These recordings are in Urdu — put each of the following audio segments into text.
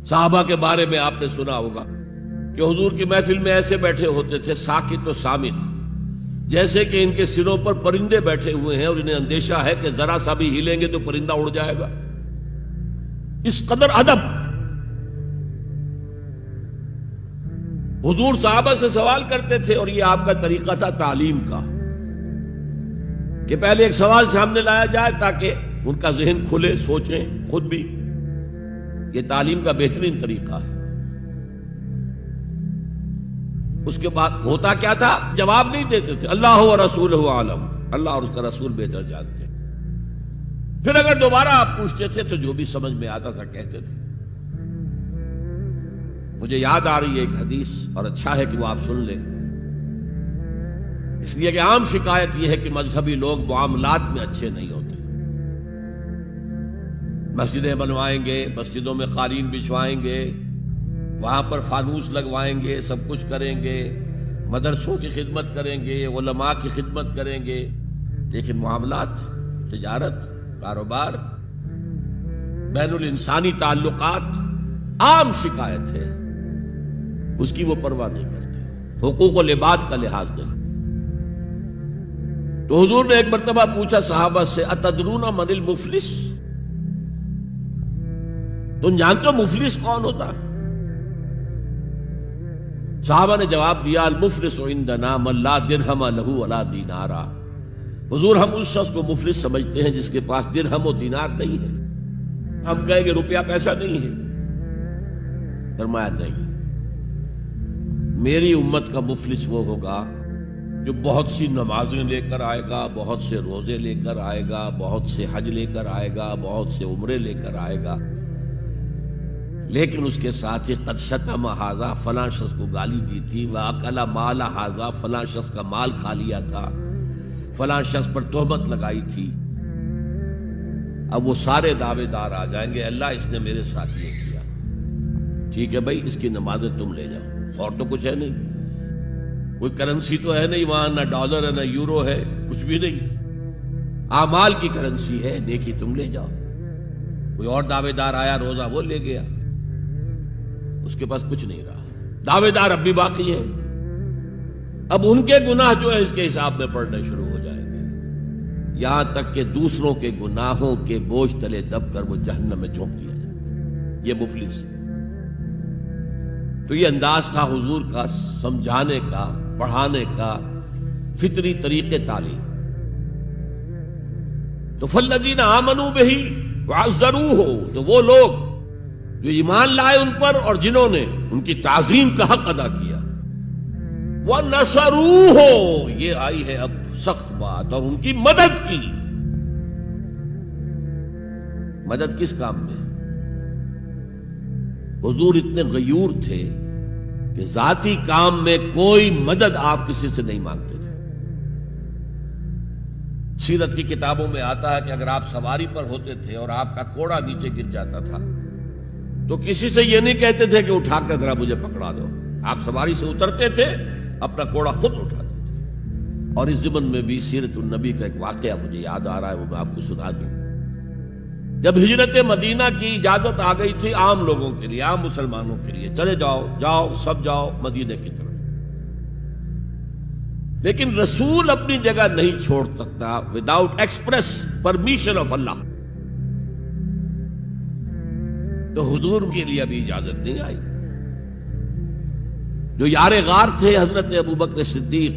صحابہ کے بارے میں آپ نے سنا ہوگا کہ حضور کی محفل میں ایسے بیٹھے ہوتے تھے ساکت و صامت، جیسے کہ ان کے سروں پر پرندے بیٹھے ہوئے ہیں اور انہیں اندیشہ ہے کہ ذرا سا بھی ہلیں گے تو پرندہ اڑ جائے گا، اس قدر ادب۔ حضور صحابہ سے سوال کرتے تھے اور یہ آپ کا طریقہ تھا تعلیم کا کہ پہلے ایک سوال سامنے لایا جائے تاکہ ان کا ذہن کھلے، سوچیں خود بھی۔ یہ تعلیم کا بہترین طریقہ ہے۔ اس کے بعد ہوتا کیا تھا؟ جواب نہیں دیتے تھے، اللہ و رسولہ عالم، اللہ اور اس کا رسول بہتر جانتے۔ پھر اگر دوبارہ آپ پوچھتے تھے تو جو بھی سمجھ میں آتا تھا کہتے تھے۔ مجھے یاد آ رہی ہے ایک حدیث، اور اچھا ہے کہ وہ آپ سن لیں، اس لیے کہ عام شکایت یہ ہے کہ مذہبی لوگ معاملات میں اچھے نہیں ہوتے۔ مسجدیں بنوائیں گے، مسجدوں میں قالین بچھوائیں گے، وہاں پر فانوس لگوائیں گے، سب کچھ کریں گے، مدرسوں کی خدمت کریں گے، علماء کی خدمت کریں گے، لیکن معاملات، تجارت، کاروبار، بین الانسانی تعلقات، عام شکایت ہے، اس کی وہ پرواہ نہیں کرتے، حقوق و لباد کا لحاظ نہیں۔ تو حضور نے ایک مرتبہ پوچھا صحابہ سے، اتدرون من المفلس؟ تم جانتے ہو مفلس کون ہوتا؟ صحابہ نے جواب دیا، المفلس عندنا من لا درہم لہ ولا دینارا۔ حضور ہم اس شخص کو مفلس سمجھتے ہیں جس کے پاس درہم و دینار نہیں ہے۔ ہم کہیں گے روپیہ پیسہ نہیں ہے، فرمایا نہیں، میری امت کا مفلس وہ ہوگا جو بہت سی نمازیں لے کر آئے گا، بہت سے روزے لے کر آئے گا، بہت سے حج لے کر آئے گا، بہت سے عمرے لے کر آئے گا، لیکن اس کے ساتھ ہی قد شتم ھذا، فلاں شخص کو گالی دی تھی، وَأَكَلَ مَالَ ھذا، فلاں شخص کا مال کھا لیا تھا، فلاں شخص پر تہمت لگائی تھی۔ اب وہ سارے دعوے دار آ جائیں گے، اللہ اس نے میرے ساتھ یہ کیا، ٹھیک ہے بھائی اس کی نمازیں تم لے جاؤ، اور تو کچھ ہے نہیں، کوئی کرنسی تو ہے نہیں وہاں، نہ ڈالر ہے نہ یورو ہے، کچھ بھی نہیں، اعمال کی کرنسی ہے، نیکی تم لے جاؤ۔ کوئی اور دعوے دار آیا، روزہ وہ لے گیا، اس کے پاس کچھ نہیں رہا، دعوے دار اب بھی باقی ہیں۔ اب ان کے گناہ جو ہے اس کے حساب میں پڑنے شروع ہو جائیں گے، یہاں تک کہ دوسروں کے گناہوں کے بوجھ تلے دب کر وہ جہنم میں جھونک دیا جائے۔ یہ مفلس۔ تو یہ انداز تھا حضور کا سمجھانے کا، پڑھانے کا، فطری طریقے تعلیم۔ تو فالذین آمنوا بہ وعزروہ، تو وہ لوگ جو ایمان لائے ان پر اور جنہوں نے ان کی تعظیم کا حق ادا کیا، وَنَصَرُوهُ، یہ آئی ہے اب سخت بات، اور ان کی مدد کی۔ مدد کس کام میں؟ حضور اتنے غیور تھے کہ ذاتی کام میں کوئی مدد آپ کسی سے نہیں مانگتے تھے۔ سیرت کی کتابوں میں آتا ہے کہ اگر آپ سواری پر ہوتے تھے اور آپ کا کوڑا نیچے گر جاتا تھا تو کسی سے یہ نہیں کہتے تھے کہ اٹھا کر ذرا مجھے پکڑا دو، آپ سواری سے اترتے تھے، اپنا کوڑا خود اٹھاتے تھے۔ اور اس ضمن میں بھی سیرت النبی کا ایک واقعہ مجھے یاد آ رہا ہے، وہ میں آپ کو سنا دوں۔ جب ہجرت مدینہ کی اجازت آ گئی تھی عام لوگوں کے لیے، عام مسلمانوں کے لیے، چلے جاؤ جاؤ سب جاؤ مدینہ کی طرف، لیکن رسول اپنی جگہ نہیں چھوڑ سکتا وداؤٹ ایکسپریس پرمیشن آف اللہ۔ تو حضور کے لیے ابھی اجازت نہیں آئی۔ جو یار غار تھے حضرت ابوبکر صدیق،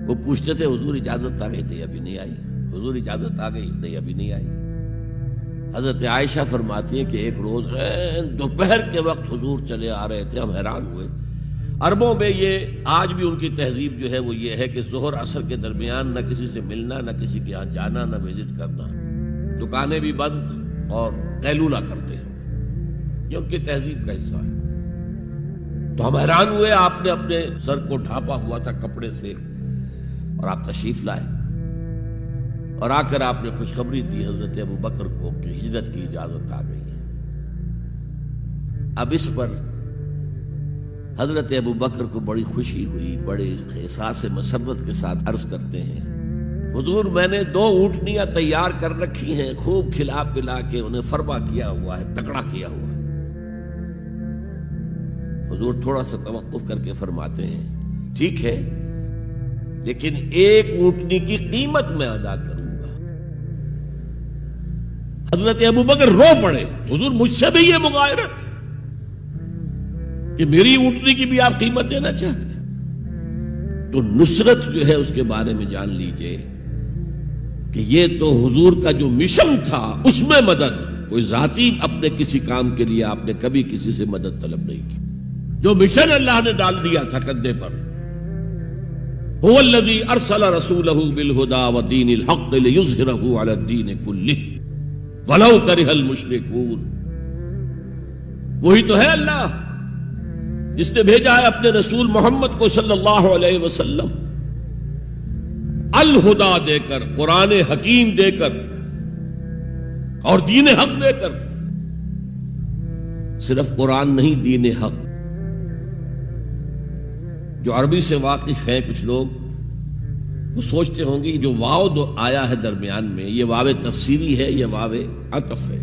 وہ پوچھتے تھے حضور اجازت آ گئی؟ نہیں ابھی نہیں آئی۔ حضور اجازت آ گئی؟ نہیں ابھی نہیں آئی۔ حضرت عائشہ فرماتی ہیں کہ ایک روز دوپہر کے وقت حضور چلے آ رہے تھے، ہم حیران ہوئے۔ عربوں میں یہ آج بھی ان کی تہذیب جو ہے وہ یہ ہے کہ ظہر عصر کے درمیان نہ کسی سے ملنا، نہ کسی کے یہاں جانا، نہ وزٹ کرنا، دکانیں بھی بند اور قیلولہ کرتے ہیں، یہ ان کی تہذیب کا حصہ ہے۔ تو ہم حیران ہوئے، آپ نے اپنے سر کو ڈھانپا ہوا تھا کپڑے سے اور آپ تشریف لائے، اور آ کر آپ نے خوشخبری دی حضرت ابوبکر کو کہ ہجرت کی اجازت آ گئی ہے۔ اب اس پر حضرت ابوبکر کو بڑی خوشی ہوئی، بڑے احساس مسرت کے ساتھ عرض کرتے ہیں، حضور میں نے 2 اونٹنیاں تیار کر رکھی ہیں، خوب کھلا پلا کے انہیں فرما کیا ہوا ہے، تکڑا کیا ہوا ہے، حضور تھوڑا سا توقف کر کے فرماتے ہیں ٹھیک ہے لیکن ایک اونٹنی کی قیمت میں ادا کروں گا. حضرت ابوبکر رو پڑے حضور مجھ سے بھی یہ مغایرت کہ میری اونٹنی کی بھی آپ قیمت دینا چاہتے ہیں. تو نصرت جو ہے اس کے بارے میں جان لیجئے کہ یہ تو حضور کا جو مشن تھا اس میں مدد, کوئی ذاتی اپنے کسی کام کے لیے آپ نے کبھی کسی سے مدد طلب نہیں کی. جو مشن اللہ نے ڈال دیا تھا کندھے پر, هو الذی ارسل رسولہ بالہدی ودین الحق لیظہرہ علی الدین کلہ ولو کرہ المشرکون. وہی تو ہے اللہ جس نے بھیجا ہے اپنے رسول محمد کو صلی اللہ علیہ وسلم الہدا دے کر, قرآن حکیم دے کر اور دین حق دے کر. صرف قرآن نہیں, دین حق. جو عربی سے واقف ہیں کچھ لوگ وہ سوچتے ہوں گے جو واو دو آیا ہے درمیان میں یہ واو تفسیری ہے, یہ واو عطف ہے.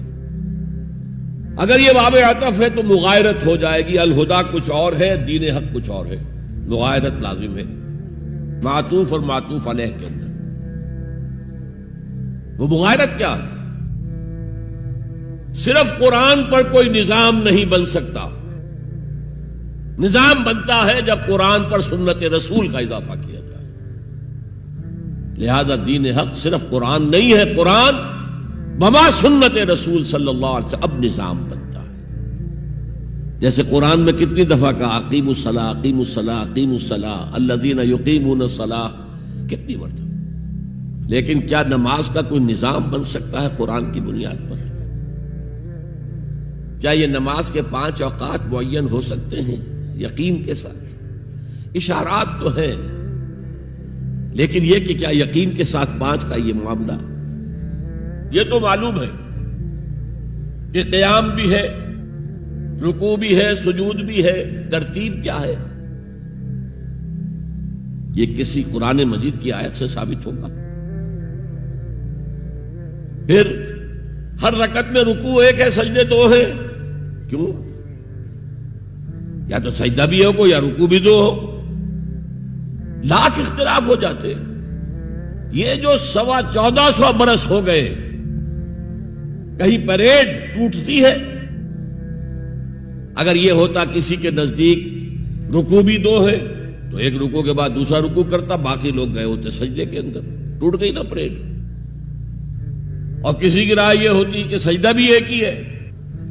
اگر یہ واو عطف ہے تو مغایرت ہو جائے گی. الہدا کچھ اور ہے, دین حق کچھ اور ہے, مغایرت لازم ہے معطوف اور معطوف علیہ کے اندر. وہ مغایرت کیا ہے؟ صرف قرآن پر کوئی نظام نہیں بن سکتا. نظام بنتا ہے جب قرآن پر سنت رسول کا اضافہ کیا جائے. لہذا دین حق صرف قرآن نہیں ہے, قرآن بما سنت رسول صلی اللہ علیہ وسلم اب نظام بنتا ہے. جیسے قرآن میں کتنی دفعہ کہا اقیموا الصلاۃ اقیموا الصلاۃ اقیموا الصلاۃ الذین یقیمون الصلاۃ, کتنی مرتبہ. لیکن کیا نماز کا کوئی نظام بن سکتا ہے قرآن کی بنیاد پر؟ کیا یہ نماز کے 5 اوقات معین ہو سکتے ہیں یقین کے ساتھ؟ اشارات تو ہیں لیکن یہ کہ کیا یقین کے ساتھ 5 کا یہ معاملہ, یہ تو معلوم ہے کہ قیام بھی ہے, رکوع بھی ہے, سجود بھی ہے, ترتیب کیا ہے یہ کسی قرآن مجید کی آیت سے ثابت ہوگا؟ پھر ہر رکعت میں رکوع ایک ہے, سجدے 2 ہیں. کیوں؟ یا تو سجدہ بھی ہو یا رکوع بھی 2 ہو. لاکھ اختلاف ہو جاتے. یہ جو 1450 برس ہو گئے کہیں پریڈ ٹوٹتی ہے. اگر یہ ہوتا کسی کے نزدیک رکوع بھی 2 ہے تو ایک رکوع کے بعد دوسرا رکوع کرتا, باقی لوگ گئے ہوتے سجدے کے اندر, ٹوٹ گئی نا پریڈ. اور کسی کی رائے یہ ہوتی کہ سجدہ بھی ایک ہی ہے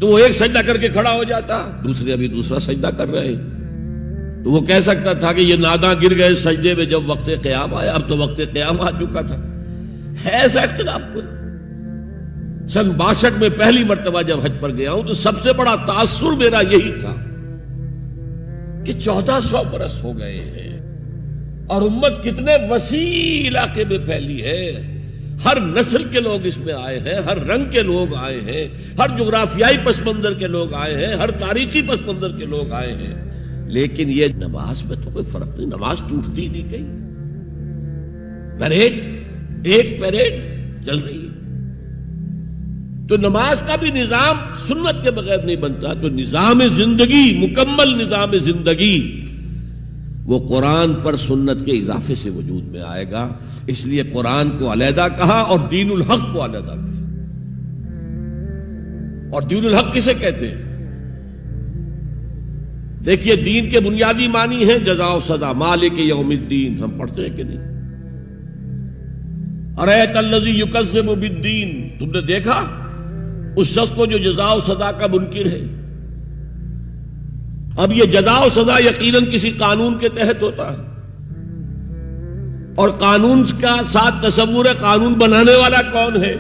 تو وہ ایک سجدہ کر کے کھڑا ہو جاتا, دوسرے ابھی دوسرا سجدہ کر رہے تو وہ کہہ سکتا تھا کہ یہ ناداں گر گئے سجدے میں جب وقت قیام آیا. اب تو وقت قیام آ چکا تھا. ہے ایسا اختلاف کوئی؟ سن 62 میں پہلی مرتبہ جب حج پر گیا ہوں تو سب سے بڑا تاثر میرا یہی تھا کہ 1400 برس ہو گئے ہیں اور امت کتنے وسیع علاقے میں پھیلی ہے. ہر نسل کے لوگ اس میں آئے ہیں, ہر رنگ کے لوگ آئے ہیں, ہر جغرافیائی پس منظر کے لوگ آئے ہیں, ہر تاریخی پس منظر کے لوگ آئے ہیں. لیکن یہ نماز میں تو کوئی فرق نہیں, نماز ٹوٹتی نہیں کہیں. پریڈ, ایک پریڈ چل رہی ہے. تو نماز کا بھی نظام سنت کے بغیر نہیں بنتا. تو نظام زندگی, مکمل نظام زندگی وہ قرآن پر سنت کے اضافے سے وجود میں آئے گا. اس لیے قرآن کو علیحدہ کہا اور دین الحق کو علیحدہ کیا. اور دین الحق کسے کہتے ہیں؟ دیکھیے دین کے بنیادی معنی ہیں جزا و سزا, مالک یوم الدین. ہم پڑھتے ہیں کہ نہیں؟ ارأیت الذی یکذب بالدین, تم نے دیکھا اس شخص کو جو جزا و سزا کا منکر ہے. اب یہ جزا و سزا یقیناً کسی قانون کے تحت ہوتا ہے اور قانون کا ساتھ تصور ہے قانون بنانے والا کون ہے.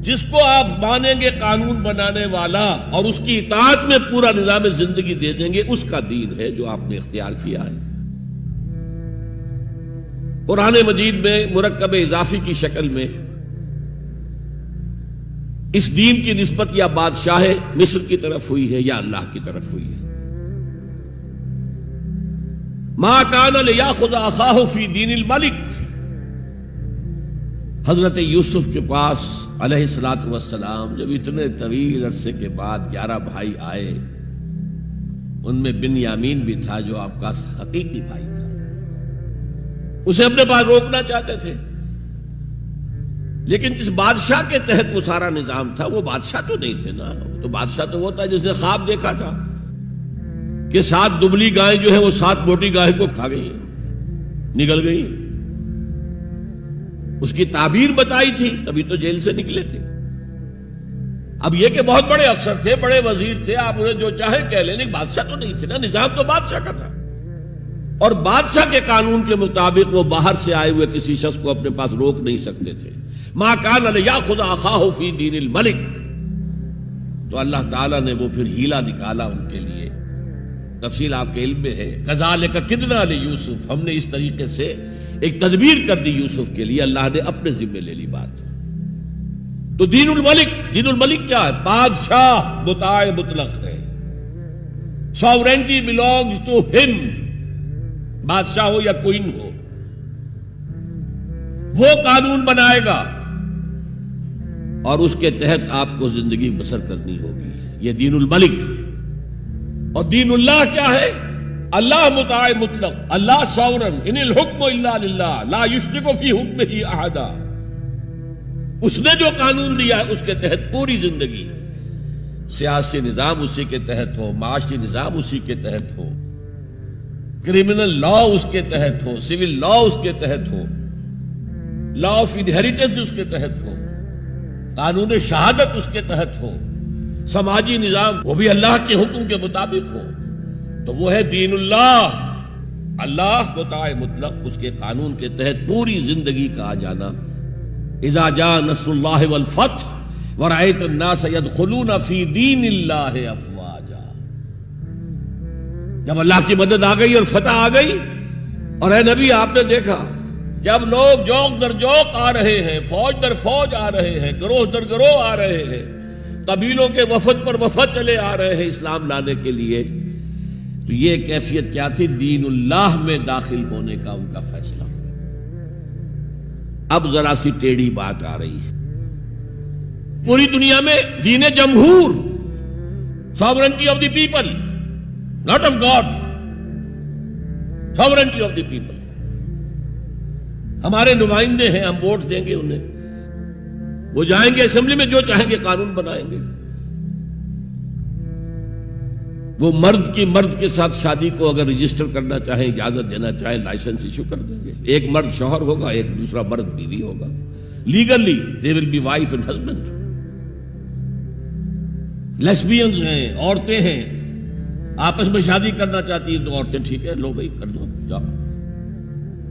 جس کو آپ مانیں گے قانون بنانے والا اور اس کی اطاعت میں پورا نظام زندگی دے دیں گے, اس کا دین ہے جو آپ نے اختیار کیا ہے. قرآن مجید میں مرکب اضافی کی شکل میں اس دین کی نسبت یا بادشاہ مصر کی طرف ہوئی ہے یا اللہ کی طرف ہوئی ہے. ما کان لیاخذ اخاہ فی دین الملک, حضرت یوسف کے پاس علیہ الصلوۃ والسلام جب اتنے طویل عرصے کے بعد 11 بھائی آئے ان میں بنیامین بھی تھا جو آپ کا حقیقی بھائی تھا. اسے اپنے پاس روکنا چاہتے تھے، لیکن جس بادشاہ کے تحت وہ سارا نظام تھا وہ بادشاہ تو نہیں تھے نا. تو بادشاہ تو وہ تھا جس نے خواب دیکھا تھا کہ 7 دبلی گائیں جو ہیں وہ 7 موٹی گائیں کو کھا گئی، نگل گئی. اس کی تعبیر بتائی تھی، تبھی تو جیل سے نکلے تھے. اب یہ کہ بہت بڑے افسر تھے، بڑے وزیر تھے، آپ انہیں جو چاہے کہہ لیں، لیکن بادشاہ تو نہیں تھے نا. نظام تو بادشاہ کا تھا، اور بادشاہ کے قانون کے مطابق وہ باہر سے آئے ہوئے کسی شخص کو اپنے پاس روک نہیں سکتے تھے. ما کان لیاخذ اخاہ فی دین الملک. تو اللہ تعالیٰ نے وہ پھر ہیلا نکالا ان کے لیے. تفصیل آپ کے علم میں ہے. کذالک کدنا لیوسف، ہم نے اس طریقے سے ایک تدبیر کر دی یوسف کے لیے. اللہ نے اپنے ذمے لے لی بات. تو دین الملک، دین الملک کیا ہے؟ بادشاہ مطاع مطلق ہے. Sovereignty belongs to him. بادشاہ ہو یا کوئن ہو، وہ قانون بنائے گا اور اس کے تحت آپ کو زندگی بسر کرنی ہوگی. یہ دین الملک. اور دین اللہ کیا ہے؟ اللہ مطاع مطلق، اللہ ساورن، ان الحکم الا للہ لا یشرک فی حکمہ احدا. اس نے جو قانون دیا ہے اس کے تحت پوری زندگی. سیاسی نظام اسی کے تحت ہو، معاشی نظام اسی کے تحت ہو، کرمنل لا اس کے تحت ہو، سول لا اس کے تحت ہو، لا آف انہیریٹنس اس کے تحت ہو، قانون شہادت اس کے تحت ہو، سماجی نظام وہ بھی اللہ کے حکم کے مطابق ہو. تو وہ ہے دین اللہ. اللہ مطاع مطلق، اس کے قانون کے تحت پوری زندگی کا آ جانا. اذا جاء نصر اللہ والفتح ورأیت الناس يدخلون فی دین اللہ افواجا. جب اللہ کی مدد آ گئی اور فتح آ گئی، اور اے نبی آپ نے دیکھا جب لوگ جوق در جوق آ رہے ہیں، فوج در فوج آ رہے ہیں، گروہ در گروہ آ رہے ہیں، قبیلوں کے وفد پر وفد چلے آ رہے ہیں اسلام لانے کے لیے، تو یہ کیفیت کیا تھی؟ دین اللہ میں داخل ہونے کا ان کا فیصلہ. اب ذرا سی ٹیڑھی بات آ رہی ہے. پوری دنیا میں دین جمہور، sovereignty of the people, not of God, sovereignty of the people. ہمارے نمائندے ہیں، ہم ووٹ دیں گے انہیں، وہ جائیں گے اسمبلی میں، جو چاہیں گے قانون بنائیں گے. وہ مرد کے ساتھ شادی کو اگر رجسٹر کرنا چاہیں، اجازت دینا چاہیں، لائسنس ایشو کر دیں گے. ایک مرد شوہر ہوگا، ایک دوسرا مرد بیوی ہوگا. Legally they will be wife and husband. Lesbians ہیں، عورتیں ہیں، آپس میں شادی کرنا چاہتی ہیں تو عورتیں ٹھیک ہے، لو بھائی کر دو، جاؤ.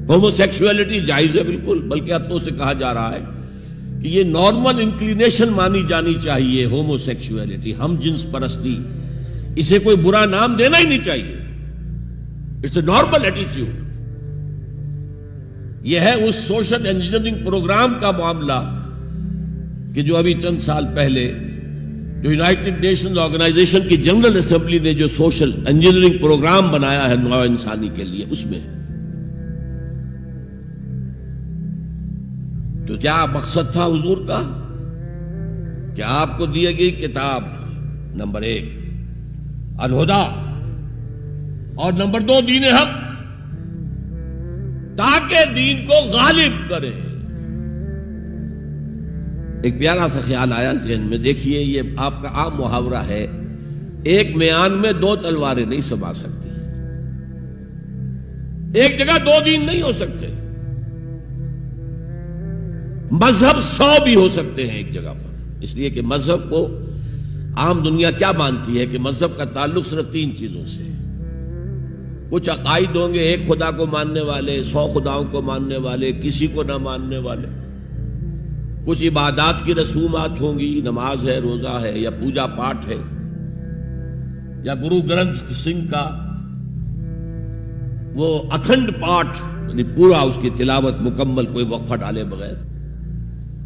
ہومو سیکسولیٹی جائز ہے بالکل، بلکہ اب تو اسے کہا جا رہا ہے کہ یہ نارمل انکلینیشن مانی جانی چاہیے. ہومو سیکسولیٹی، ہم جنس پرستی، اسے کوئی برا نام دینا ہی نہیں چاہیے. It's a normal attitude. یہ ہے اس سوشل انجینئرنگ پروگرام کا معاملہ کہ جو ابھی چند سال پہلے جو یونائٹڈ نیشنز آرگنائزیشن کی جنرل اسمبلی نے جو سوشل انجینئرنگ پروگرام بنایا ہے نوع انسانی کے لیے، اس میں تو کیا مقصد تھا حضور کا؟ کہ آپ کو دی گئی کتاب نمبر 1 الہدا، اور نمبر 2 دین حق، تاکہ دین کو غالب کرے. ایک پیارا سا خیال آیا ذہن میں. دیکھیے یہ آپ کا عام محاورہ ہے، ایک میان میں 2 تلواریں نہیں سما سکتی. ایک جگہ 2 دین نہیں ہو سکتے. مذہب 100 بھی ہو سکتے ہیں ایک جگہ پر. اس لیے کہ مذہب کو عام دنیا کیا مانتی ہے کہ مذہب کا تعلق صرف 3 چیزوں سے. کچھ عقائد ہوں گے، ایک خدا کو ماننے والے، 100 خداؤں کو ماننے والے، کسی کو نہ ماننے والے. کچھ عبادات کی رسومات ہوں گی، نماز ہے، روزہ ہے، یا پوجا پاٹ ہے، یا گرو گرنتھ سنگھ کا وہ اکھنڈ پاٹ، یعنی پورا اس کی تلاوت مکمل، کوئی وقفہ ڈالے بغیر،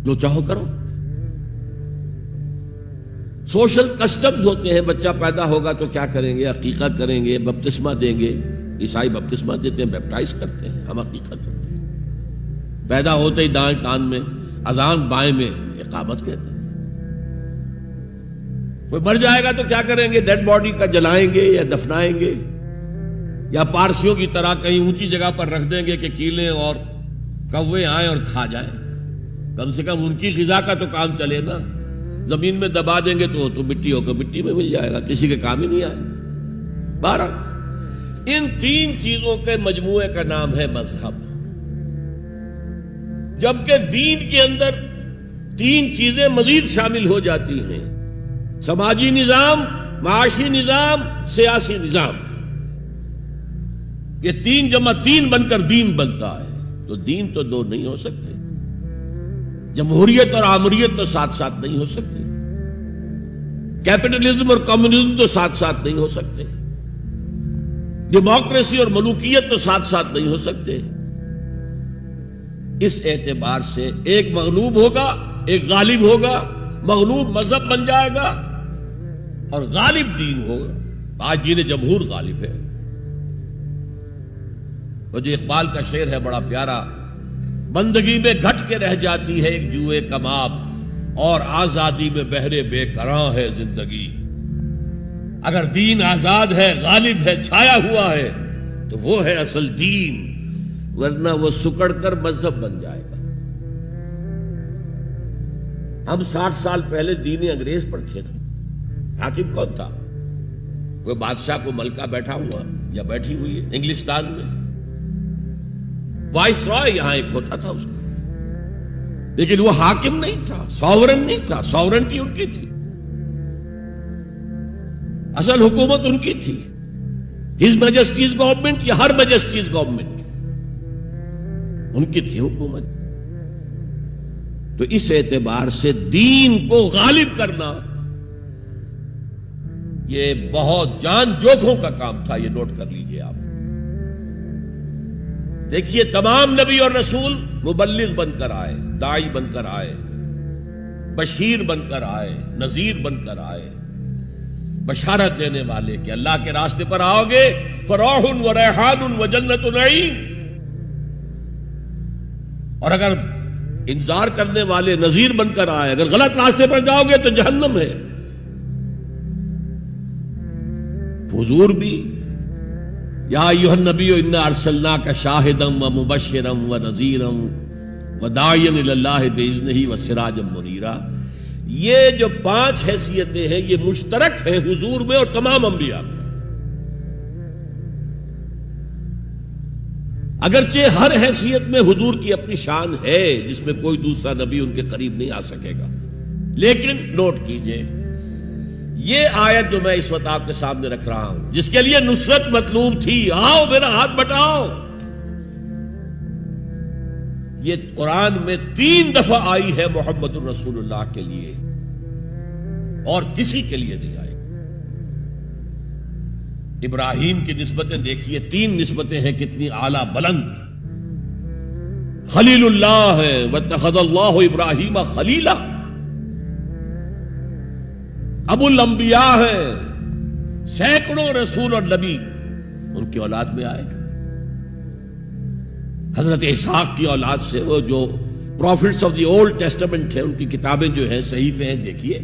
جو چاہو کرو. سوشل کسٹمز ہوتے ہیں. بچہ پیدا ہوگا تو کیا کریں گے؟ عقیقہ کریں گے، بپتسمہ دیں گے. عیسائی بپتسمہ دیتے ہیں، بیپٹائز کرتے ہیں، ہم عقیقہ کرتے ہیں. پیدا ہوتے ہی دائیں کان میں اذان، بائیں میں اقامت کہتے ہیں. کوئی مر جائے گا تو کیا کریں گے؟ ڈیڈ باڈی کا جلائیں گے یا دفنائیں گے، یا پارسیوں کی طرح کہیں اونچی جگہ پر رکھ دیں گے کہ کیلیں اور کوے آئیں اور کھا جائیں؟ کم سے کم ان کی غذا کا تو کام چلے نا۔ زمین میں دبا دیں گے تو مٹی ہو کر مٹی میں مل جائے گا، کسی کے کام ہی نہیں آئے۔ بہرحال ان تین چیزوں کے مجموعے کا نام ہے مذہب، جبکہ دین کے اندر تین چیزیں مزید شامل ہو جاتی ہیں: سماجی نظام، معاشی نظام، سیاسی نظام۔ یہ تین جمع تین بن کر دین بنتا ہے، تو دین تو دو نہیں ہو سکتے۔ جمہوریت اور آمریت تو ساتھ ساتھ نہیں ہو سکتے، کیپٹلزم اور کمیونزم تو ساتھ ساتھ نہیں ہو سکتے، ڈیموکریسی اور ملوکیت تو ساتھ ساتھ نہیں ہو سکتے۔ اس اعتبار سے ایک مغلوب ہوگا، ایک غالب ہوگا۔ مغلوب مذہب بن جائے گا اور غالب دین ہوگا۔ آج دین جمہور غالب ہے۔ وہ جو اقبال کا شعر ہے بڑا پیارا: بندگی میں گھٹ کے رہ جاتی ہے ایک جوئے کباب، اور آزادی میں بہرے بے قراں ہے زندگی۔ اگر دین آزاد ہے، غالب ہے، چھایا ہوا ہے، تو وہ ہے اصل دین، ورنہ وہ سکڑ کر مذہب بن جائے گا۔ ہم 60 سال پہلے دین انگریز پر تھے نا۔ حاکم کون تھا؟ کوئی بادشاہ کو ملکہ بیٹھا ہوا یا بیٹھی ہوئی ہے انگلستان میں، وائس رائے یہاں ایک ہوتا تھا اس کا، لیکن وہ حاکم نہیں تھا، ساورن نہیں تھا۔ ساورنٹی ان کی تھی، اصل حکومت ان کی تھی۔ ہز میجسٹیز گورنمنٹ یا ہر میجسٹیز گورنمنٹ، ان کی تھی حکومت۔ تو اس اعتبار سے دین کو غالب کرنا یہ بہت جان جوکھوں کا کام تھا، یہ نوٹ کر لیجئے آپ۔ دیکھیے تمام نبی اور رسول مبلغ بن کر آئے، داعی بن کر آئے، بشیر بن کر آئے، نذیر بن کر آئے، بشارت دینے والے کہ اللہ کے راستے پر آؤ گے فروح و ریحان و جنت نعیم، اور اگر انذار کرنے والے نذیر بن کر آئے، اگر غلط راستے پر جاؤ گے تو جہنم ہے۔ حضور بھی یا ایھا النبی انا ارسلناک شاہدا و مبشرا و نذیرا و داعیا الی اللہ باذنہ و سراجا منیرا، یہ جو 5 حیثیتیں ہیں یہ مشترک ہیں حضور میں اور تمام انبیاء میں۔ اگرچہ ہر حیثیت میں حضور کی اپنی شان ہے جس میں کوئی دوسرا نبی ان کے قریب نہیں آ سکے گا، لیکن نوٹ کیجئے یہ آیت جو میں اس وقت آپ کے سامنے رکھ رہا ہوں، جس کے لیے نصرت مطلوب تھی، آؤ میرا ہاتھ بٹاؤ، یہ قرآن میں 3 دفعہ آئی ہے محمد الرسول اللہ کے لیے، اور کسی کے لیے نہیں آئی۔ ابراہیم کی نسبتیں دیکھیے، 3 نسبتیں ہیں کتنی اعلیٰ بلند۔ خلیل اللہ ہے، واتخذ اللہ ابراہیم خلیلا۔ ابو الانبیاء ہے، سینکڑوں رسول اور نبی ان کی اولاد میں آئے۔ حضرت اسحاق کی اولاد سے، وہ جو prophets of the old testament ہیں، ان کی کتابیں جو ہیں، صحیفے ہیں، دیکھیے۔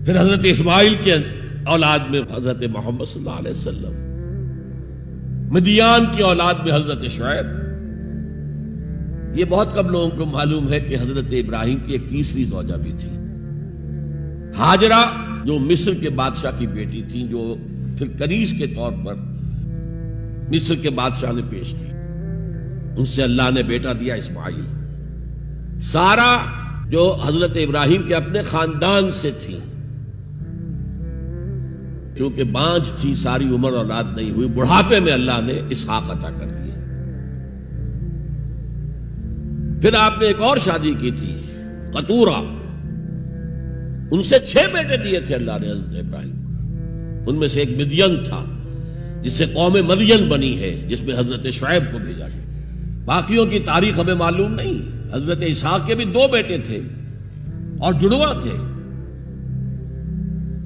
پھر حضرت اسماعیل کے اولاد میں حضرت محمد صلی اللہ علیہ وسلم، مدیان کی اولاد میں حضرت شعیب۔ یہ بہت کم لوگوں کو معلوم ہے کہ حضرت ابراہیم کی ایک تیسری زوجہ بھی تھی، ہاجرہ، جو مصر کے بادشاہ کی بیٹی تھی، جو پھر کنیز کے طور پر مصر کے بادشاہ نے پیش کی۔ ان سے اللہ نے بیٹا دیا اسماعیل۔ سارا جو حضرت ابراہیم کے اپنے خاندان سے تھی، کیونکہ بانجھ تھی، ساری عمر اولاد نہیں ہوئی، بڑھاپے میں اللہ نے اسحاق عطا کر دیا۔ پھر آپ نے ایک اور شادی کی تھی، قطورہ، ان سے 6 بیٹے دیے تھے اللہ نے حضرت ابراہیم کو۔ ان میں سے ایک مدین تھا جس سے قوم مدین بنی ہے، جس میں حضرت شعیب کو بھیجا گیا۔ باقیوں کی تاریخ ہمیں معلوم نہیں۔ حضرت اسحاق کے بھی 2 بیٹے تھے اور جڑواں تھے۔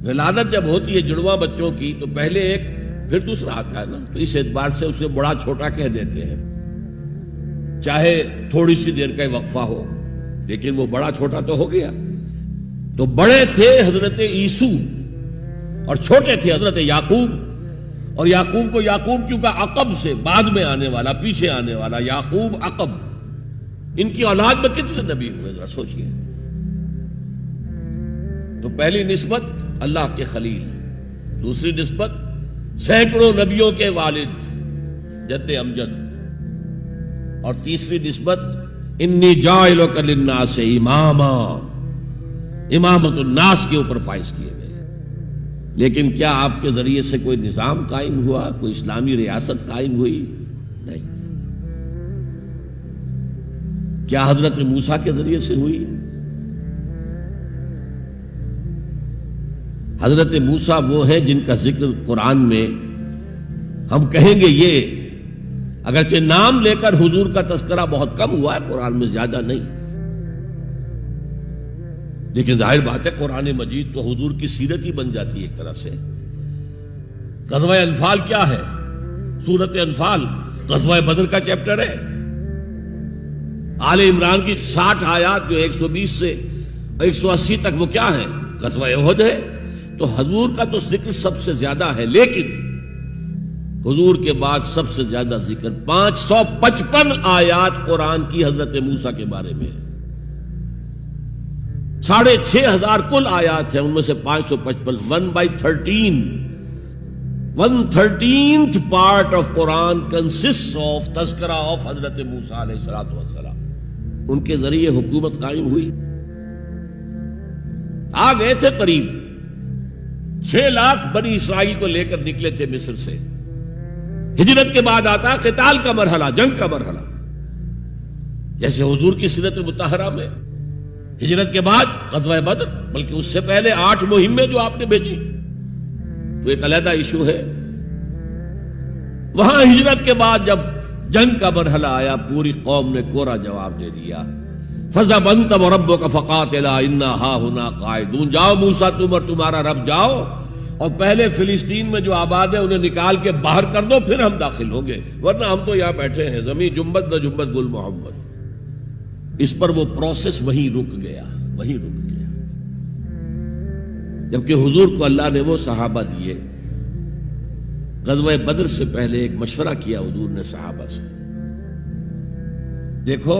ولادت جب ہوتی ہے جڑواں بچوں کی تو پہلے ایک پھر دوسرا آتا ہے نا، تو اس اعتبار سے اسے بڑا چھوٹا کہہ دیتے ہیں، چاہے تھوڑی سی دیر کا وقفہ ہو، لیکن وہ بڑا چھوٹا تو ہو گیا۔ تو بڑے تھے حضرت عیسو اور چھوٹے تھے حضرت یعقوب. اور یعقوب کو یعقوب کیوں کہا؟ عقب سے، بعد میں آنے والا، پیچھے آنے والا. یعقوب عقب. ان کی اولاد میں کتنے نبی ہوئے ذرا سوچئے. تو پہلی نسبت اللہ کے خلیل، دوسری نسبت سینکڑوں نبیوں کے والد جد امجد، اور تیسری نسبت انی جاعلک للناس اماما، امامت الناس کے اوپر فائز کیے گئے. لیکن کیا آپ کے ذریعے سے کوئی نظام قائم ہوا، کوئی اسلامی ریاست قائم ہوئی؟ نہیں. کیا حضرت موسیٰ کے ذریعے سے ہوئی؟ حضرت موسیٰ وہ ہے جن کا ذکر قرآن میں ہم کہیں گے یہ، اگرچہ نام لے کر حضور کا تذکرہ بہت کم ہوا ہے قرآن میں، زیادہ نہیں، لیکن ظاہر بات ہے قرآن مجید تو حضور کی سیرت ہی بن جاتی ہے ایک طرح سے. غزوہ انفال کیا ہے؟ سورت انفال غزوہ بدر کا چیپٹر ہے. آل عمران کی 60 آیات جو 120 سے 180 تک وہ کیا ہے؟ غزوہ احد ہے. تو حضور کا تو ذکر سب سے زیادہ ہے، لیکن حضور کے بعد سب سے زیادہ ذکر 555 آیات قرآن کی حضرت موسیٰ کے بارے میں ہے. 6,500 کل آیات ہیں، ان میں سے 555 1/13 1/13th part of Quran consists of تذکرہ of حضرت موسیٰ علیہ السلام. ان کے ذریعے حکومت قائم ہوئی. آ گئے تھے قریب 6 لاکھ بنی اسرائیل کو لے کر نکلے تھے مصر سے. ہجرت کے بعد آتا قتال کا مرحلہ، جنگ کا مرحلہ، جیسے حضور کی سیرت مطہرہ میں ہجرت کے بعد غزوہ بدر، بلکہ اس سے پہلے 8 مہمیں جو آپ نے بھیجی تو ایک علیحدہ ایشو ہے. وہاں ہجرت کے بعد جب جنگ کا مرحلہ آیا پوری قوم نے کوڑا جواب دے دیا. فَذَهَبْ أَنْتَ وَرَبُّكَ فَقَاتِلَا إِنَّا هَاهُنَا قَاعِدُونَ. جاؤ موسیٰ تم اور تمہارا رب جاؤ، اور پہلے فلسطین میں جو آباد ہے انہیں نکال کے باہر کر دو، پھر ہم داخل ہوں گے، ورنہ ہم تو یہاں بیٹھے ہیں. زمین جنبت نہ جنبت گل محمد. اس پر وہ پروسیس وہیں رک گیا. جبکہ حضور کو اللہ نے وہ صحابہ دیے. غزوہ بدر سے پہلے ایک مشورہ کیا حضور نے صحابہ سے. دیکھو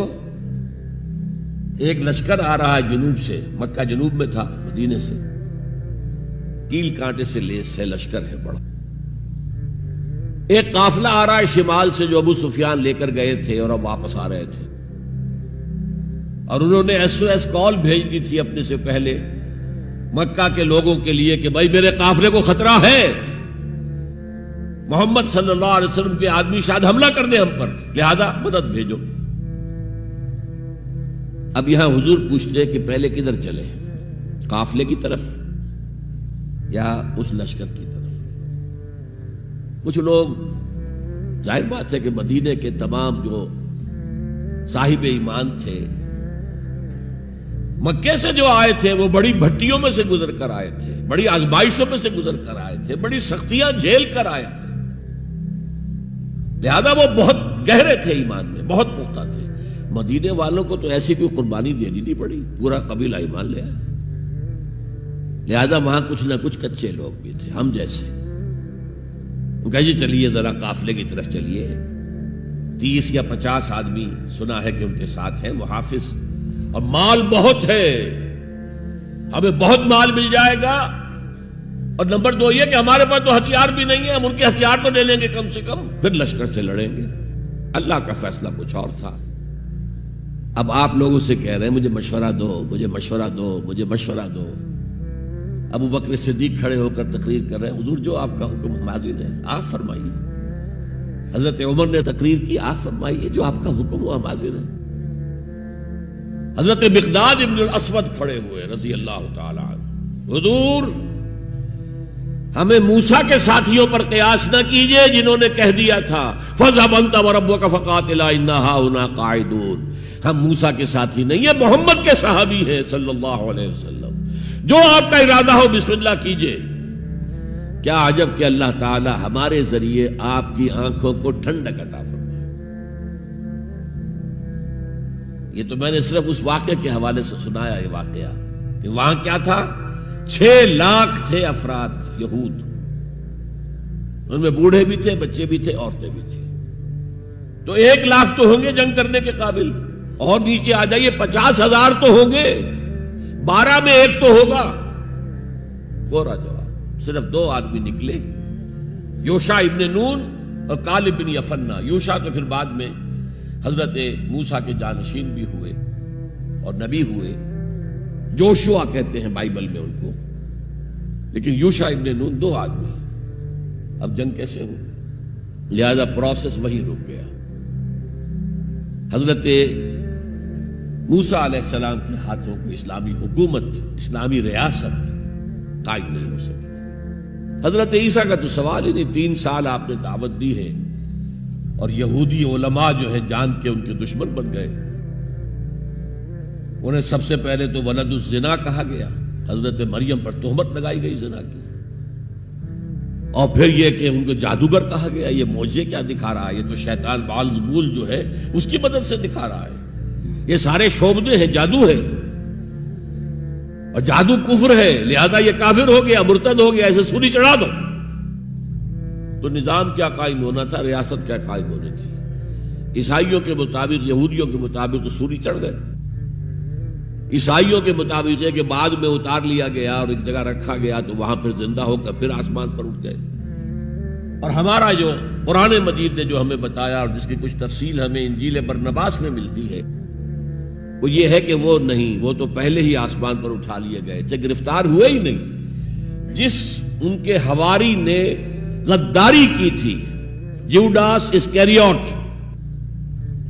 ایک لشکر آ رہا ہے جنوب سے، مکہ جنوب میں تھا مدینے سے، کیل کانٹے سے لیس ہے، لشکر ہے بڑا. ایک قافلہ آ رہا ہے شمال سے جو ابو سفیان لے کر گئے تھے اور اب واپس آ رہے تھے، اور انہوں نے SOS کال بھیج دی تھی اپنے سے پہلے مکہ کے لوگوں کے لیے کہ بھائی میرے قافلے کو خطرہ ہے، محمد صلی اللہ علیہ وسلم کے آدمی شاید حملہ کر دیں ہم پر، لہذا مدد بھیجو. اب یہاں حضور پوچھتے کہ پہلے کدھر چلے، قافلے کی طرف یا اس لشکر کی طرف؟ کچھ لوگ، ظاہر بات ہے کہ مدینے کے تمام جو صاحب ایمان تھے، مکے سے جو آئے تھے وہ بڑی بھٹیوں میں سے گزر کر آئے تھے، بڑی آزمائشوں میں سے گزر کر آئے تھے، بڑی سختیاں جھیل کر آئے تھے، لہذا وہ بہت گہرے تھے ایمان میں، بہت پختہ تھے. مدینے والوں کو تو ایسی کوئی قربانی دینی نہیں پڑی، پورا قبیلہ ایمان لے آیا. لہذا وہاں کچھ نہ کچھ کچے لوگ بھی تھے ہم جیسے. وہ کہا جی چلیے ذرا قافلے کی طرف چلیے. 30 یا 50 آدمی سنا ہے کہ ان کے ساتھ ہیں محافظ، اور مال بہت ہے، ہمیں بہت مال مل جائے گا. اور نمبر 2 یہ کہ ہمارے پاس تو ہتھیار بھی نہیں ہے، ہم ان کے ہتھیار تو لے لیں گے کم سے کم، پھر لشکر سے لڑیں گے. اللہ کا فیصلہ کچھ اور تھا. اب آپ لوگوں سے کہہ رہے ہیں مجھے مشورہ دو، مجھے مشورہ دو، مجھے مشورہ دو. ابو بکر صدیق کھڑے ہو کر تقریر کر رہے ہیں، حضور جو آپ کا حکم ہم حاضر ہیں، آپ فرمائیے. حضرت عمر نے تقریر کی، آپ فرمائیے جو آپ کا حکم ہو ہم حاضر ہیں. حضرت مقداد ابن الاسود کھڑے ہوئے رضی اللہ تعالی عنہ، حضور ہمیں موسیٰ کے ساتھیوں پر قیاس نہ کیجئے جنہوں نے کہہ دیا تھا فَاذْهَبْ أَنْتَ وَرَبُّكَ فَقَاتِلَا إِنَّا هَاهُنَا قَاعِدُونَ. ہم موسیٰ کے ساتھی نہیں ہیں، محمد کے صحابی ہیں صلی اللہ علیہ وسلم. جو آپ کا ارادہ ہو بسم اللہ کیجئے. کیا عجب کہ اللہ تعالی ہمارے ذریعے آپ کی آنکھوں کو ٹھنڈک عطا فرمائے. یہ تو میں نے صرف اس واقعے کے حوالے سے سنایا یہ واقعہ. کہ وہاں کیا تھا؟ 6 لاکھ تھے افراد یہود، ان میں بوڑھے بھی تھے، بچے بھی تھے، عورتیں بھی تھیں، تو 1 لاکھ تو ہوں گے جنگ کرنے کے قابل، اور نیچے آ جائیے 50,000 تو ہوں گے، 12 میں 1 تو ہوگا۔ گورا جواب، صرف 2 آدمی نکلے، یوشع ابن نون اور کالب بن یفنہ۔ یوشع تو پھر بعد میں حضرت موسیٰ کے جانشین بھی ہوئے اور نبی ہوئے، جوشوا کہتے ہیں بائبل میں ان کو، لیکن یوشع ابن نون 2 آدمی۔ اب جنگ کیسے ہو؟ لہذا پروسیس وہی رک گیا۔ حضرت موسیٰ علیہ السلام کے ہاتھوں کو اسلامی حکومت، اسلامی ریاست قائم نہیں ہو سکی۔ حضرت عیسیٰ کا تو سوال ہی نہیں، 3 سال آپ نے دعوت دی ہے اور یہودی علماء جو ہیں جان کے ان کے دشمن بن گئے۔ انہیں سب سے پہلے تو ولد الزنا کہا گیا، حضرت مریم پر تہمت لگائی گئی زنا کی، اور پھر یہ کہ ان کو جادوگر کہا گیا۔ یہ معجزے کیا دکھا رہا ہے؟ یہ تو شیطان بعلزبول جو ہے اس کی مدد سے دکھا رہا ہے۔ یہ سارے شعبدے ہیں، جادو ہے، اور جادو کفر ہے، لہذا یہ کافر ہو گیا، مرتد ہو گیا، ایسے سولی چڑھا دو۔ تو نظام کیا قائم ہونا تھا، ریاست کیا قائم ہونی تھی؟ عیسائیوں کے مطابق، یہودیوں کے مطابق تو سولی چڑھ گئے۔ عیسائیوں کے مطابق ہے کہ بعد میں اتار لیا گیا اور ایک جگہ رکھا گیا، تو وہاں پھر زندہ ہو کر پھر آسمان پر اٹھ گئے۔ اور ہمارا جو قرآن مجید نے جو ہمیں بتایا اور جس کی کچھ تفصیل ہمیں انجیل برنباس میں ملتی ہے، وہ یہ ہے کہ وہ نہیں، وہ تو پہلے ہی آسمان پر اٹھا لیے گئے تھے، گرفتار ہوئے ہی نہیں۔ جس ان کے حواری نے غداری کی تھی، یوڈاس اسکریوٹ،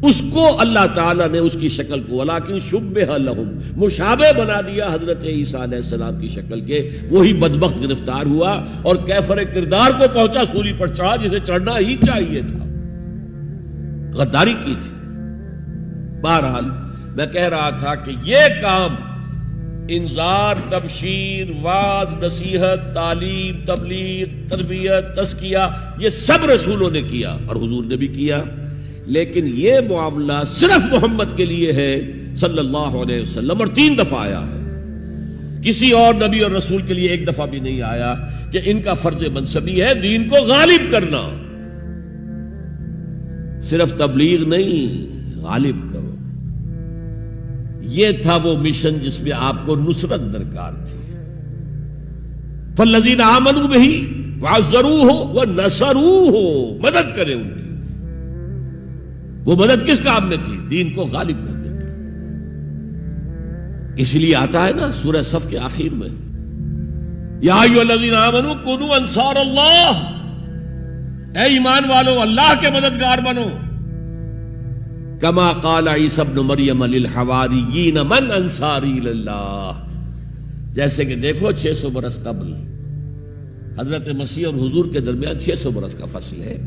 اس کو اللہ تعالیٰ نے اس کی شکل کو ولیکن شبہ لہم، مشابہ بنا دیا حضرت عیسیٰ علیہ السلام کی شکل کے۔ وہی بدبخت گرفتار ہوا اور کیفر کردار کو پہنچا، سولی پر چڑھا جسے چڑھنا ہی چاہیے تھا، غداری کی تھی۔ بہرحال میں کہہ رہا تھا کہ یہ کام انذار، تبشیر، واعظ، نصیحت، تعلیم، تبلیغ، تربیت، تزکیہ، یہ سب رسولوں نے کیا اور حضور نے بھی کیا، لیکن یہ معاملہ صرف محمد کے لیے ہے صلی اللہ علیہ وسلم، اور 3 دفعہ آیا ہے۔ کسی اور نبی اور رسول کے لیے 1 دفعہ بھی نہیں آیا کہ ان کا فرض منصبی ہے دین کو غالب کرنا۔ صرف تبلیغ نہیں، غالب کرو۔ یہ تھا وہ مشن جس میں آپ کو نصرت درکار تھی۔ فالذین آمنوا بہ وعزروہ ونصروہ، مدد کرے ان کی۔ وہ مدد کس کام میں تھی؟ دین کو غالب کرنے کی۔ اس لیے آتا ہے نا سورہ صف کے آخر میں، یا ایھا الذین آمنوا کونوا انصار اللہ، اے ایمان والو اللہ کے مددگار بنو۔ کما قال عیسی ابن مریم للحواریین من انصاری اللہ، جیسے کہ دیکھو 600 برس قبل حضرت مسیح اور حضور کے درمیان 600 برس کا فصل ہے،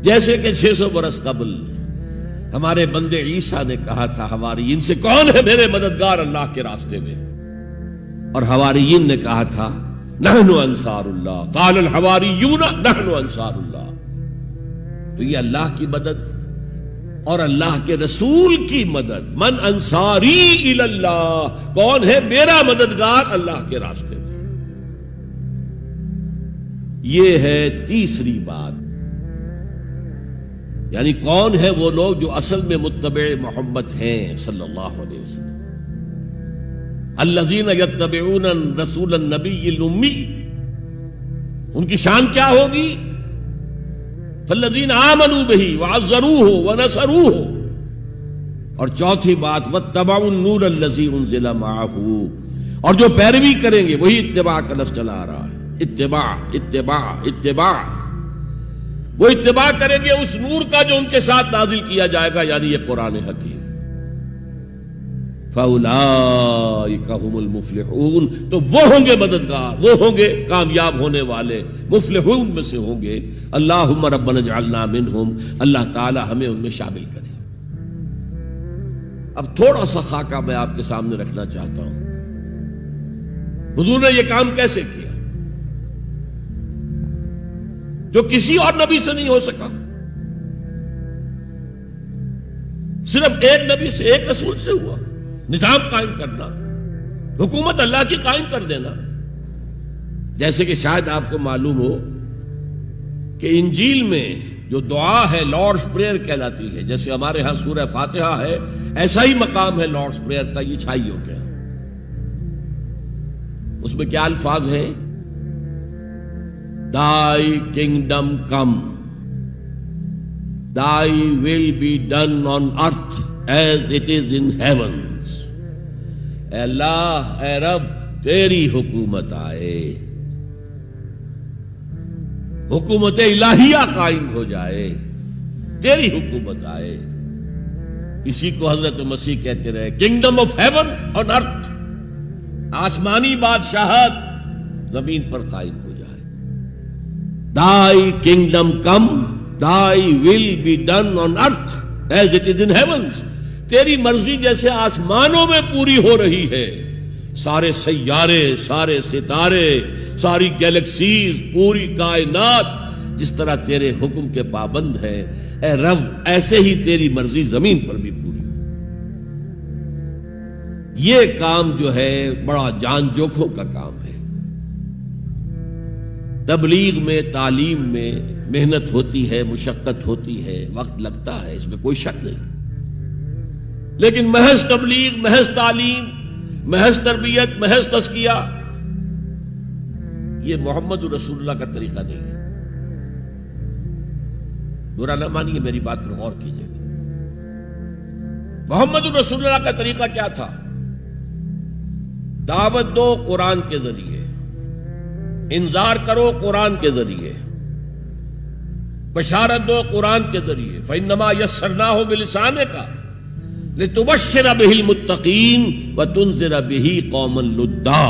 جیسے کہ 600 برس قبل ہمارے بندے عیسیٰ نے کہا تھا حواریین سے، کون ہے میرے مددگار اللہ کے راستے میں؟ اور حواریین نے کہا تھا نحن انصار اللہ، قال الحواریون نحن انصار اللہ۔ تو یہ اللہ کی مدد اور اللہ کے رسول کی مدد، من انصاری الی اللہ، کون ہے میرا مددگار اللہ کے راستے میں؟ یہ ہے تیسری بات، یعنی کون ہے وہ لوگ جو اصل میں متبع محمد ہیں صلی اللہ علیہ وسلم۔ الذین یتبعون الرسول النبی الامی، ان کی شان کیا ہوگی؟ فالذین آمنوا بہ وعزروہ ونصروہ۔ اور چوتھی بات واتبعوا النور الذی انزل معہ، اور جو پیروی کریں گے، وہی اتباع کا لفظ چلا آ رہا ہے، اتباع اتباع اتباع، وہ اتباع کریں گے اس نور کا جو ان کے ساتھ نازل کیا جائے گا، یعنی یہ قرآن حکیم۔ فَأُولَٰئِكَ هُمُ الْمُفْلِحُونَ، تو وہ ہوں گے مددگار، وہ ہوں گے کامیاب ہونے والے، مفلحون میں سے ہوں گے۔ اللہم ربنا اجعلنا منہم، اللہ تعالی ہمیں ان میں شامل کرے۔ اب تھوڑا سا خاکہ میں آپ کے سامنے رکھنا چاہتا ہوں، حضور نے یہ کام کیسے کیا جو کسی اور نبی سے نہیں ہو سکا؟ صرف ایک نبی سے، ایک رسول سے ہوا۔ نظام قائم کرنا، حکومت اللہ کی قائم کر دینا. جیسے کہ شاید آپ کو معلوم ہو کہ انجیل میں جو دعا ہے لارڈس پریئر کہلاتی ہے، جیسے ہمارے ہاں سورہ فاتحہ ہے، ایسا ہی مقام ہے لارڈس پریئر کا عیسائیوں کے. اس میں کیا الفاظ ہیں؟ Thy kingdom come, Thy will be done on earth as it is in heavens. اے اللہ، اے رب، تیری حکومت آئے، حکومت الہیہ قائم ہو جائے، تیری حکومت آئے. اسی کو حضرت مسیح کہتے رہے، کنگڈم آف ہیون آن ارتھ، آسمانی بادشاہت زمین پر قائم ہو جائے. Thy kingdom come, Thy will be done on earth as it is in heavens. تیری مرضی جیسے آسمانوں میں پوری ہو رہی ہے، سارے سیارے، سارے ستارے، ساری گیلیکسیز، پوری کائنات جس طرح تیرے حکم کے پابند ہیں، اے رب ایسے ہی تیری مرضی زمین پر بھی پوری. یہ کام جو ہے بڑا جان جوکھوں کا کام ہے. تبلیغ میں، تعلیم میں محنت ہوتی ہے، مشقت ہوتی ہے، وقت لگتا ہے، اس میں کوئی شک نہیں. لیکن محض تبلیغ، محض تعلیم، محض تربیت، محض تزکیہ، یہ محمد رسول اللہ کا طریقہ نہیں ہے. برا نہ مانیے، میری بات پر غور کیجیے گا. محمد رسول اللہ کا طریقہ کیا تھا؟ دعوت دو قرآن کے ذریعے، انذار کرو قرآن کے ذریعے، بشارت دو قرآن کے ذریعے. فَإِنَّمَا يَسَّرْنَاهُ بِلِسَانِكَ لِتُبَشِّرَ بِهِ الْمُتَّقِينَ وَتُنذِرَ بِهِ قَوْمًا لُدًّا.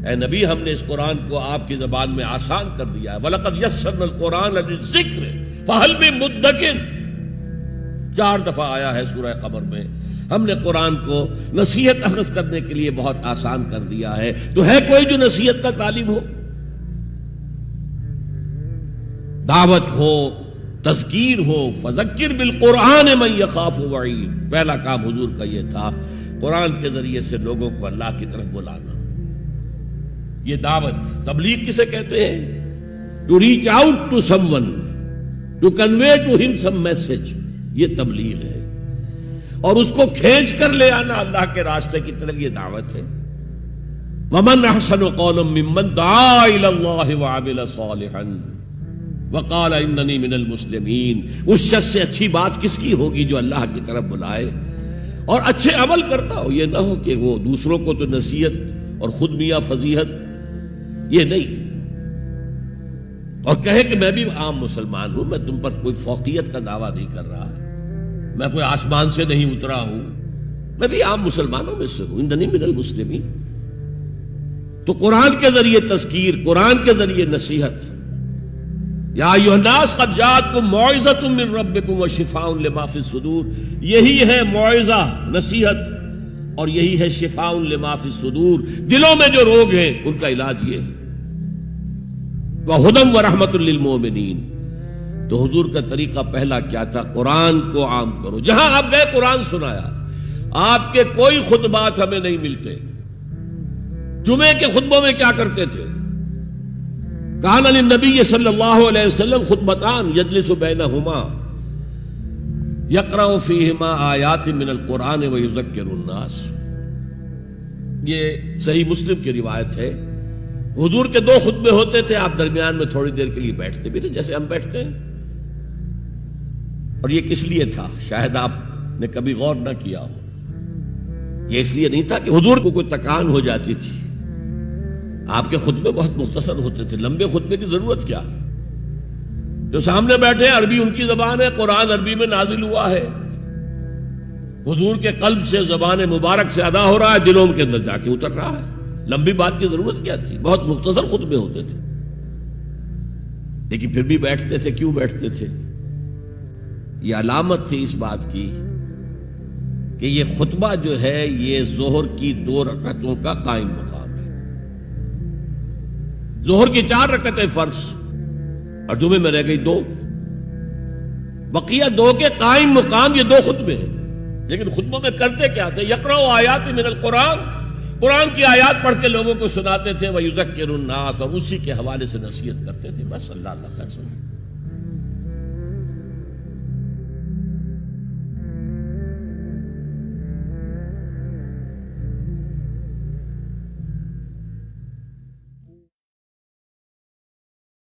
اے نبی، ہم نے اس قرآن کو آپ کی زبان میں آسان کر دیا ہے. وَلَقَدْ يَسَّرْنَا الْقُرْآنَ لِلذِّكْرِ فَهَلْ مِن مُدَّكِرٍ. 4 دفعہ آیا ہے سورہ قمر میں. ہم نے قرآن کو نصیحت اخذ کرنے کے لیے بہت آسان کر دیا ہے. تو ہے کوئی جو نصیحت کا طالب ہو؟ دعوت ہو، تذکیر ہو، فذکر بالقرآن من یخاف وعید. پہلا کام حضور کا یہ تھا، قرآن کے ذریعے سے لوگوں کو اللہ کی طرف بلانا. یہ دعوت، تبلیغ کسے کہتے ہیں؟ To reach out to someone, to convey to them some message. یہ تبلیغ ہے، اور اس کو کھینچ کر لے آنا اللہ کے راستے کی طرف، یہ دعوت ہے. ومن احسن قولا ممن دعا الی اللہ وعمل صالحا وقال اننی من المسلمین. اس شخص سے اچھی بات کس کی ہوگی جو اللہ کی طرف بلائے اور اچھے عمل کرتا ہو. یہ نہ ہو کہ وہ دوسروں کو تو نصیحت اور خود میاں فضیحت، یہ نہیں، اور کہے کہ میں بھی عام مسلمان ہوں، میں تم پر کوئی فوقیت کا دعویٰ نہیں کر رہا، میں کوئی آسمان سے نہیں اترا ہوں، میں بھی عام مسلمانوں میں سے ہوں. اننی من المسلمین. تو قرآن کے ذریعے تذکیر، قرآن کے ذریعے نصیحت. یا ایھا الناس قد جاءتکم موعظۃ من ربکم وشفاء لما فی الصدور. یہی ہے موعظہ، نصیحت، اور یہی ہے شفاء لما فی الصدور. دلوں میں جو روگ ہیں ان کا علاج یہ ہے. وہدی ورحمۃ للمؤمنین. تو حضور کا طریقہ پہلا کیا تھا؟ قرآن کو عام کرو. جہاں آپ گئے قرآن سنایا. آپ کے کوئی خطبات ہمیں نہیں ملتے. جمعے کے خطبوں میں کیا کرتے تھے؟ کان للنبی صلی اللہ علیہ وسلم خطبتان یجلس بینہما یقرأ فیہما آیات من القرآن ویذکر الناس. یہ صحیح مسلم کی روایت ہے. حضور کے 2 خطبے ہوتے تھے، آپ درمیان میں تھوڑی دیر کے لیے بیٹھتے بھی تھے جیسے ہم بیٹھتے ہیں. اور یہ کس لیے تھا؟ شاید آپ نے کبھی غور نہ کیا ہو. یہ اس لیے نہیں تھا کہ حضور کو کوئی تکان ہو جاتی تھی. آپ کے خطبے بہت مختصر ہوتے تھے. لمبے خطبے کی ضرورت کیا؟ جو سامنے بیٹھے عربی ان کی زبان ہے، قرآن عربی میں نازل ہوا ہے، حضور کے قلب سے، زبان مبارک سے ادا ہو رہا ہے، دلوں کے اندر جا کے اتر رہا ہے. لمبی بات کی ضرورت کیا تھی؟ بہت مختصر خطبے ہوتے تھے. لیکن پھر بھی بیٹھتے تھے. کیوں بیٹھتے تھے؟ یہ علامت تھی اس بات کی کہ یہ خطبہ جو ہے یہ ظہر کی 2 رکعتوں کا قائم مقام ہے. ظہر کی 4 رکعتیں فرض اور جمعے میں رہ گئی 2. بقیہ 2 کے قائم مقام یہ 2 خطبے ہیں. لیکن خطبوں میں کرتے کیا تھے؟ یقرأ آیات من القرآن قرآن کی آیات پڑھ کے لوگوں کو سناتے تھے وَيُذَكِّرُ النَّاسَ، اور اسی کے حوالے سے نصیحت کرتے تھے، بس اللہ اللہ خیر سمجھ۔